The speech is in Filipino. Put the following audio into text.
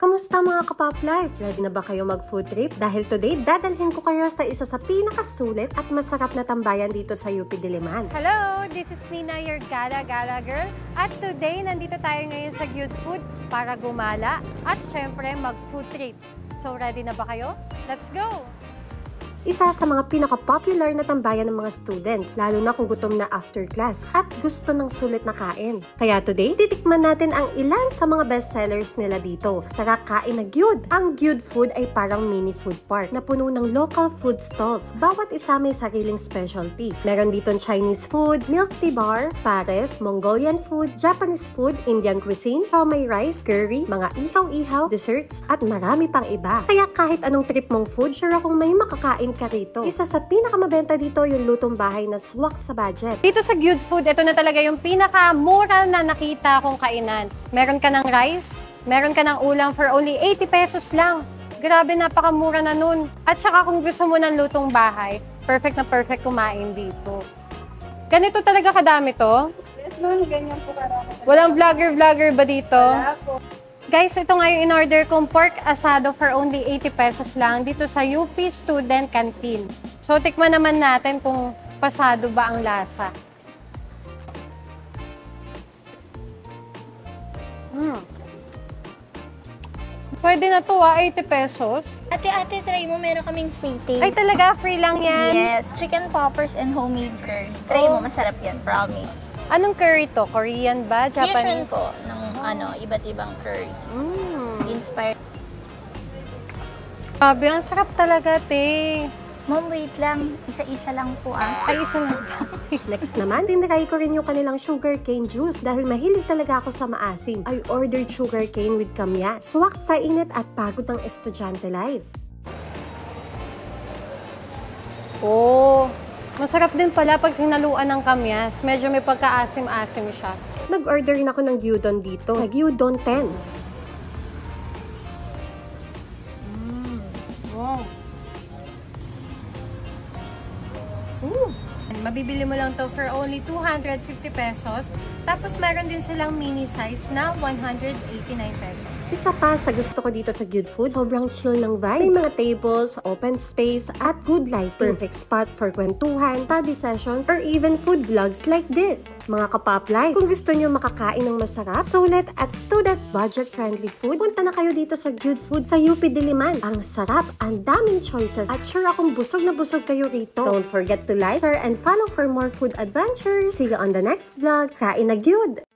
Kamusta mga kapop life? Ready na ba kayo mag-food trip? Dahil today, dadalhin ko kayo sa isa sa pinakasulit at masarap na tambayan dito sa UP Diliman. Hello! This is Nina, your Gala girl. At today, nandito tayo ngayon sa Good Food para gumala at syempre mag-food trip. So, ready na ba kayo? Let's go! Isa sa mga pinaka-popular na tambayan ng mga students, lalo na kung gutom na after class at gusto ng sulit na kain. Kaya today, titikman natin ang ilan sa mga bestsellers nila dito. Tara, kain na gyud! Ang Good Food ay parang mini food park na puno ng local food stalls. Bawat isa may sariling specialty. Meron ditong Chinese food, milk tea bar, pares, Mongolian food, Japanese food, Indian cuisine, siomai rice, curry, mga ihaw-ihaw, desserts, at marami pang iba. Kaya kahit anong trip mong food, sure akong may makakain ka rito. Isa sa pinakamabenta dito yung lutong bahay na swak sa budget. Dito sa Good Food, ito na talaga yung pinakamura na nakita kong kainan. Meron ka ng rice, meron ka ng ulam for only 80 pesos lang. Grabe, napakamura na nun. At saka kung gusto mo ng lutong bahay, perfect na perfect kumain dito. Ganito talaga kadami to? Yes, ma'am. Ganyan po karami. Walang vlogger ba dito? Wala po. Guys, ito nga yung in-order kong pork asado for only 80 pesos lang dito sa UP Student Canteen. So, tikman naman natin kung pasado ba ang lasa. Pwede na to 80 pesos. Ate, try mo. Meron kaming free taste. Ay, talaga? Free lang yan? Yes. Chicken poppers and homemade curry. Try mo. Masarap yan. Promise. Anong curry to? Korean ba? Fusion Japanese? po ng iba't ibang curry. Inspired. Grabe, ang sarap talaga, te. Mom, wait lang. Isa-isa lang po Ay, isa lang. Next naman, tinry ko rin yung kanilang sugarcane juice dahil mahilig talaga ako sa maasim. I ordered sugarcane with kamyas. Swak sa init at pagod ng estudyante life. Oh, masarap din pala pag sinaluan ng kamyas. Medyo may pagka-asim-asim siya. Nag-order rin ako ng gyudon dito sa Gyudon 10. Wow. Mabibili mo lang to for only 250 pesos. Tapos meron din silang mini size na 189 pesos. Isa pa sa gusto ko dito sa Good Food, sobrang chill ng vibe. May mga tables, open space, at good lighting. Perfect spot for kwentuhan, study sessions, or even food vlogs like this. Mga kapop life, kung gusto nyo makakain ng masarap, sulit at student budget-friendly food, punta na kayo dito sa Good Food sa UP Diliman. Ang sarap, ang daming choices, at sure akong busog na busog kayo rito. Don't forget to like, share, and follow for more food adventures. See you on the next vlog. Kain na gyud!